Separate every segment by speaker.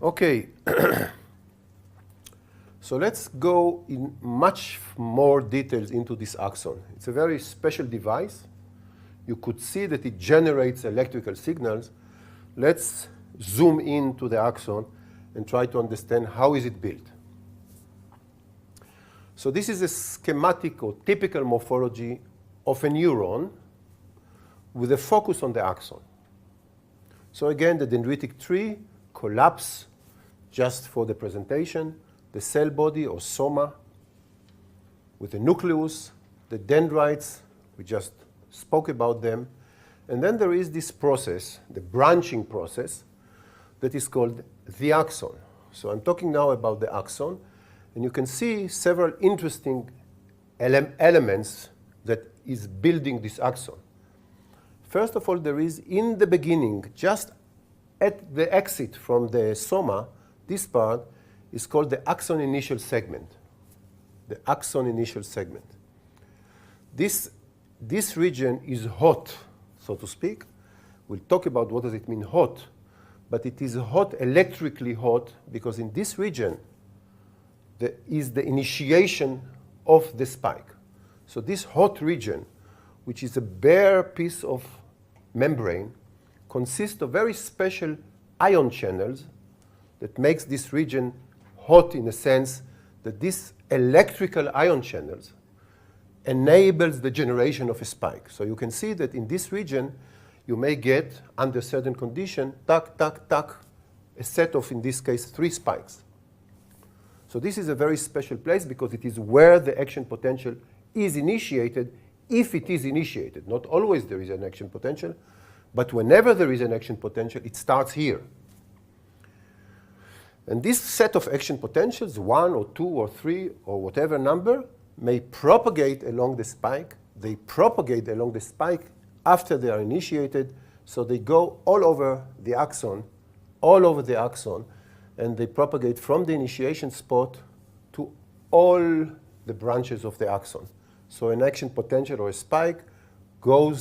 Speaker 1: Okay, so let's go in much more details into this axon. It's a very special device. You could see that it generates electrical signals. Let's zoom into the axon and try to understand how is it built. So this is a schematic or typical morphology of a neuron with a focus on the axon. So again, the dendritic tree collapse just for the presentation, the cell body or soma with the nucleus, the dendrites, we just spoke about them, and then there is this process, the branching process, that is called the axon. So I'm talking now about the axon, and you can see several interesting elements that is building this axon. First of all, there is in the beginning, just at the exit from the soma, this part is called the axon initial segment. The axon initial segment. This region is hot, so to speak. We'll talk about what does it mean hot, but it is hot, electrically hot, because in this region is the initiation of the spike. So this hot region, which is a bare piece of membrane, consists of very special ion channels that makes this region hot in the sense that these electrical ion channels enables the generation of a spike. So you can see that in this region, you may get, under certain condition, tuck, tuck, tuck, a set of, in this case, 3 spikes. So this is a very special place because it is where the action potential is initiated, if it is initiated. Not always there is an action potential, but whenever there is an action potential, it starts here. And this set of action potentials, 1 or 2 or 3 or whatever number, may propagate along the spike. They propagate along the spike after they are initiated, so they go all over the axon, and they propagate from the initiation spot to all the branches of the axon. So an action potential or a spike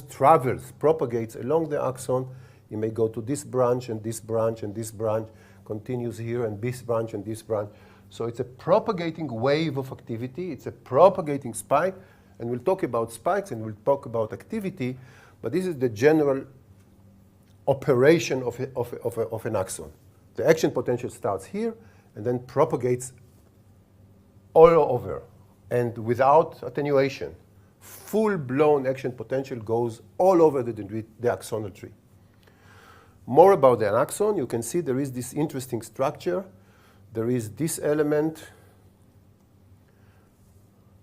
Speaker 1: travels, propagates along the axon. You may go to this branch and this branch and this branch, continues here and this branch and this branch. So it's a propagating wave of activity. It's a propagating spike. And we'll talk about spikes and we'll talk about activity. But this is the general operation of an axon. The action potential starts here and then propagates all over and without attenuation. Full-blown action potential goes all over the axonal tree. More about the axon, you can see there is this interesting structure. There is this element,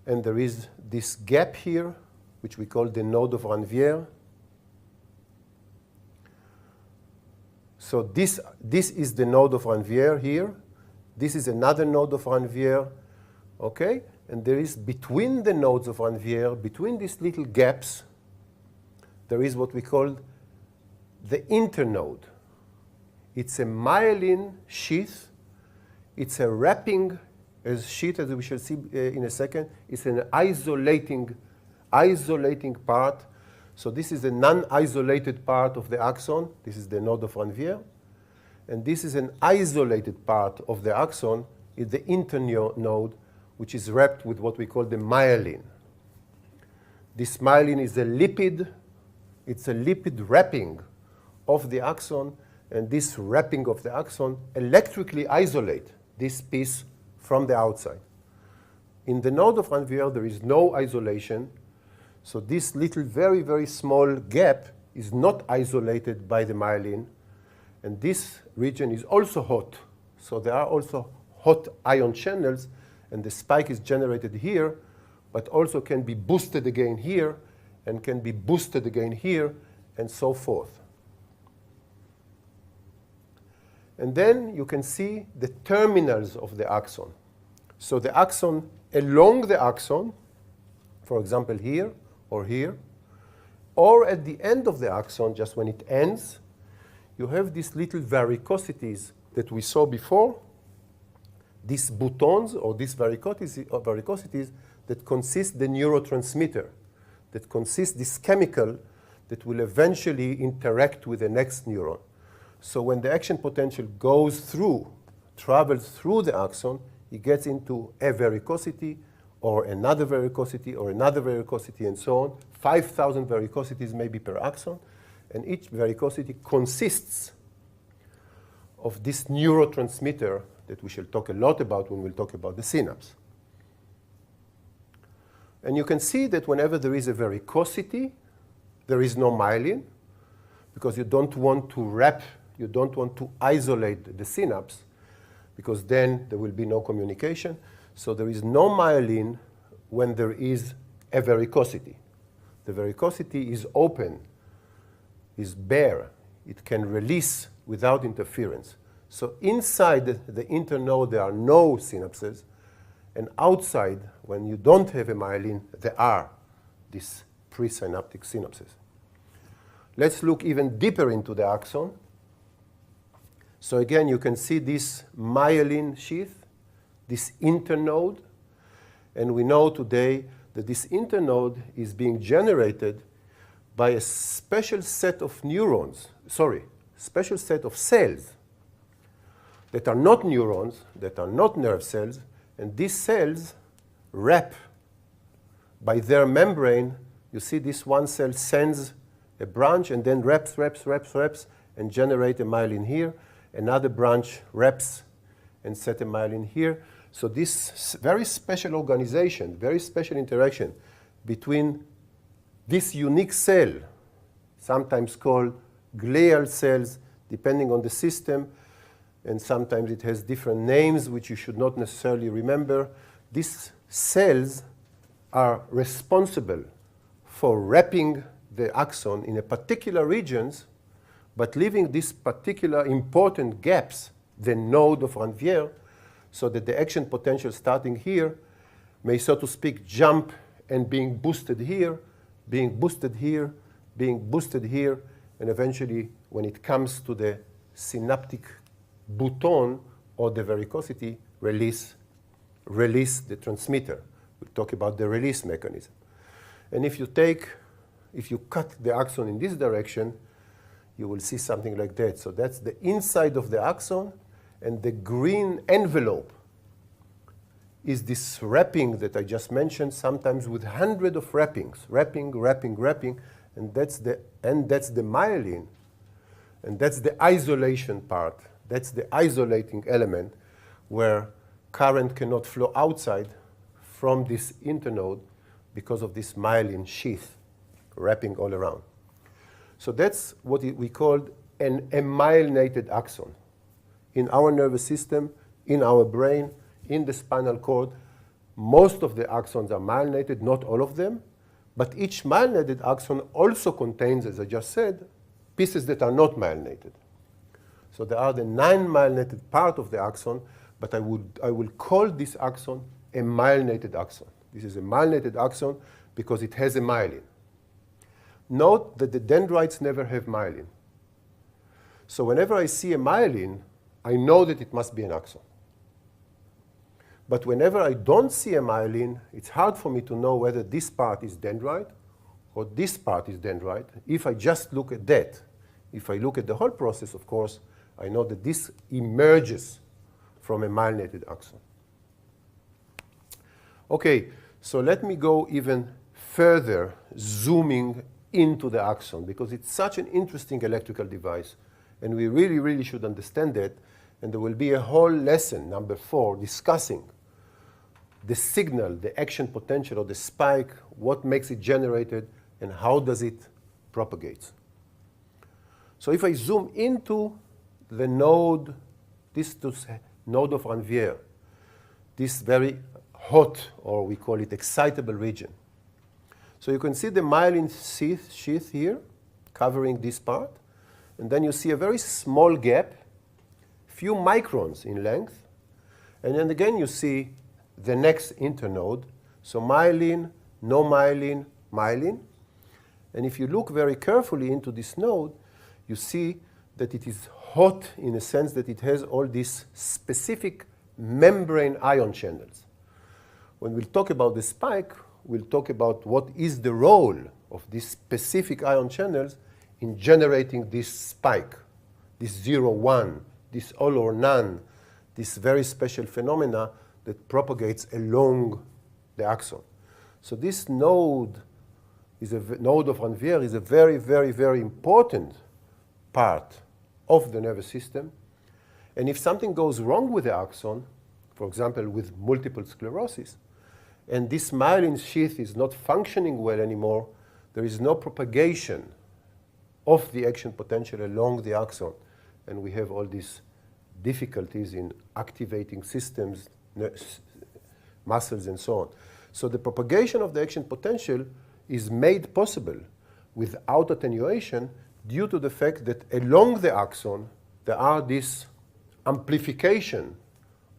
Speaker 1: and there is this gap here, which we call the node of Ranvier. So this is the node of Ranvier here. This is another node of Ranvier, okay? And there is between the nodes of Ranvier, between these little gaps, there is what we call the internode. It's a myelin sheath. It's a wrapping sheath, as we shall see in a second. It's an isolating part. So this is a non-isolated part of the axon. This is the node of Ranvier. And this is an isolated part of the axon, is the internode, which is wrapped with what we call the myelin. This myelin is a lipid. It's a lipid wrapping of the axon. And this wrapping of the axon electrically isolate this piece from the outside. In the node of Ranvier, there is no isolation. So this little, very, very small gap is not isolated by the myelin. And this region is also hot. So there are also hot ion channels. And the spike is generated here, but also can be boosted again here, and can be boosted again here, and so forth. And then you can see the terminals of the axon. So the axon, along the axon, for example, here or here, or at the end of the axon, just when it ends, you have these little varicosities that we saw before, these boutons or these varicosities that consist the neurotransmitter, that consist this chemical that will eventually interact with the next neuron. So when the action potential goes through travels through the axon, it gets into a varicosity, or another varicosity, or another varicosity, and so on. 5,000 varicosities maybe per axon, and each varicosity consists of this neurotransmitter that we shall talk a lot about when we'll talk about the synapse. And you can see that whenever there is a varicosity, there is no myelin, because you don't want to wrap, you don't want to isolate the synapse, because then there will be no communication. So there is no myelin when there is a varicosity. The varicosity is open, is bare. It can release without interference. So inside the internode, there are no synapses. And outside, when you don't have a myelin, there are these presynaptic synapses. Let's look even deeper into the axon. So again, you can see this myelin sheath, this internode. And we know today that this internode is being generated by a special set of neurons, special set of cells that are not neurons, that are not nerve cells, and these cells wrap by their membrane. You see this one cell sends a branch and then wraps, and generate a myelin here. Another branch wraps and set a myelin here. So this very special organization, very special interaction between this unique cell, sometimes called glial cells, depending on the system, and sometimes it has different names which you should not necessarily remember. These cells are responsible for wrapping the axon in a particular regions, but leaving these particular important gaps, the node of Ranvier, so that the action potential starting here may, so to speak, jump and being boosted here, being boosted here, being boosted here, and eventually, when it comes to the synaptic bouton or the varicosity, release the transmitter. We'll talk about the release mechanism. And if you cut the axon in this direction, you will see something like that. So that's the inside of the axon, and the green envelope is this wrapping that I just mentioned, sometimes with hundreds of wrappings, wrapping, and that's the myelin, and that's the isolation part. That's the isolating element where current cannot flow outside from this internode because of this myelin sheath wrapping all around. So that's what we called an amyelinated axon. In our nervous system, in our brain, in the spinal cord, most of the axons are myelinated, not all of them, but each myelinated axon also contains, as I just said, pieces that are not myelinated. So there are the 9 myelinated part of the axon, but I will call this axon a myelinated axon. This is a myelinated axon because it has a myelin. Note that the dendrites never have myelin. So whenever I see a myelin, I know that it must be an axon. But whenever I don't see a myelin, it's hard for me to know whether this part is dendrite or this part is dendrite. If I just look at that, if I look at the whole process, of course, I know that this emerges from a myelinated axon. Okay, so let me go even further, zooming into the axon, because it's such an interesting electrical device, and we really, really should understand that. And there will be a whole lesson, number 4, discussing the signal, the action potential of the spike, what makes it generated, and how does it propagate. So if I zoom into the node, this node of Ranvier, this very hot, or we call it excitable region. So you can see the myelin sheath here covering this part. And then you see a very small gap, few microns in length. And then again you see the next internode. So myelin, no myelin, myelin. And if you look very carefully into this node, you see that it is hot in a sense that it has all these specific membrane ion channels. When we'll talk about the spike, we'll talk about what is the role of these specific ion channels in generating this spike, this 0, 1, this all or none, this very special phenomena that propagates along the axon. So this node node of Ranvier is a very, very, very important part of the nervous system. And if something goes wrong with the axon, for example, with multiple sclerosis, and this myelin sheath is not functioning well anymore, there is no propagation of the action potential along the axon. And we have all these difficulties in activating systems, muscles, and so on. So the propagation of the action potential is made possible without attenuation due to the fact that along the axon there are these amplification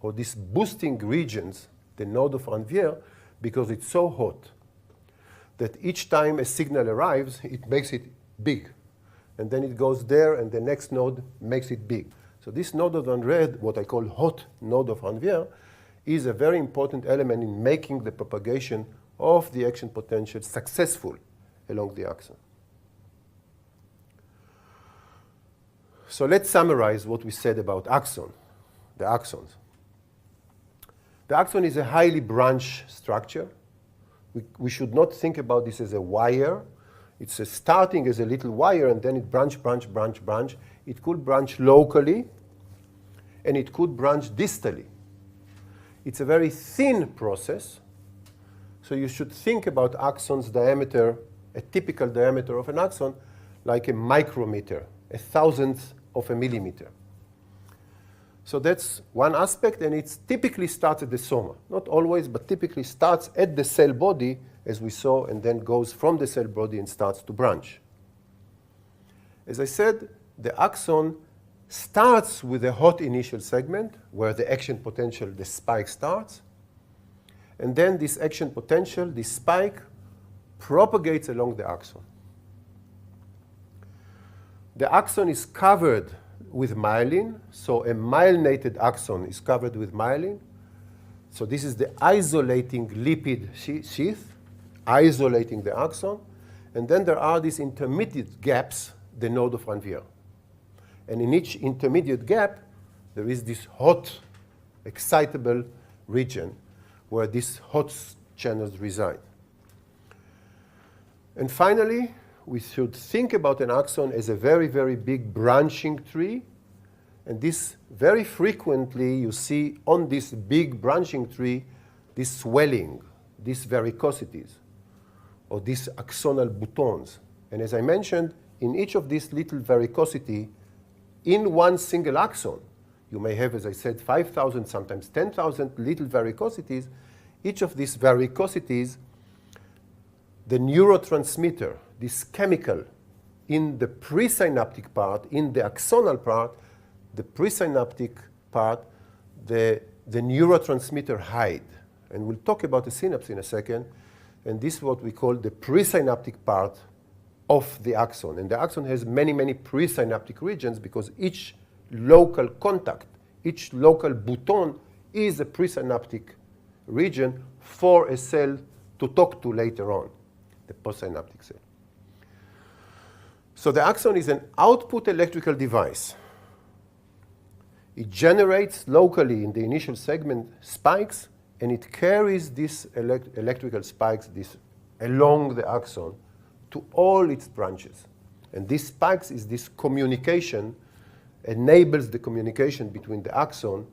Speaker 1: or these boosting regions, the node of Ranvier, because it's so hot that each time a signal arrives, it makes it big. And then it goes there, and the next node makes it big. So this node of Ranvier, what I call hot node of Ranvier, is a very important element in making the propagation of the action potential successful along the axon. So let's summarize what we said about axon, the axons. The axon is a highly branched structure. We should not think about this as a wire. It's starting as a little wire, and then it branch. It could branch locally, and it could branch distally. It's a very thin process, so you should think about axon's diameter, a typical diameter of an axon, like a micrometer, 1/1000th of a millimeter. So that's one aspect, and it typically starts at the soma. Not always, but typically starts at the cell body, as we saw, and then goes from the cell body and starts to branch. As I said, the axon starts with a hot initial segment, where the action potential, the spike, starts. And then this action potential, this spike, propagates along the axon. The axon is covered with myelin, so a myelinated axon is covered with myelin. So this is the isolating lipid sheath, isolating the axon. And then there are these intermediate gaps, the node of Ranvier. And in each intermediate gap, there is this hot, excitable region where these hot channels reside. And finally, we should think about an axon as a very, very big branching tree. And this very frequently you see on this big branching tree, this swelling, these varicosities, or these axonal boutons. And as I mentioned, in each of these little varicosity, in one single axon, you may have, as I said, 5,000, sometimes 10,000 little varicosities. Each of these varicosities, the neurotransmitter, this chemical in the presynaptic part, in the axonal part, the presynaptic part, the neurotransmitter hide. And we'll talk about the synapse in a second. And this is what we call the presynaptic part of the axon. And the axon has many, many presynaptic regions because each local contact, each local bouton is a presynaptic region for a cell to talk to later on, the postsynaptic cell. So the axon is an output electrical device. It generates locally in the initial segment spikes, and it carries these electrical spikes along the axon to all its branches. And these spikes is this communication, enables the communication between the axon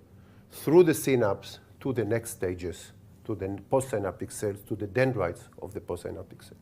Speaker 1: through the synapse to the next stages, to the postsynaptic cells, to the dendrites of the postsynaptic cells.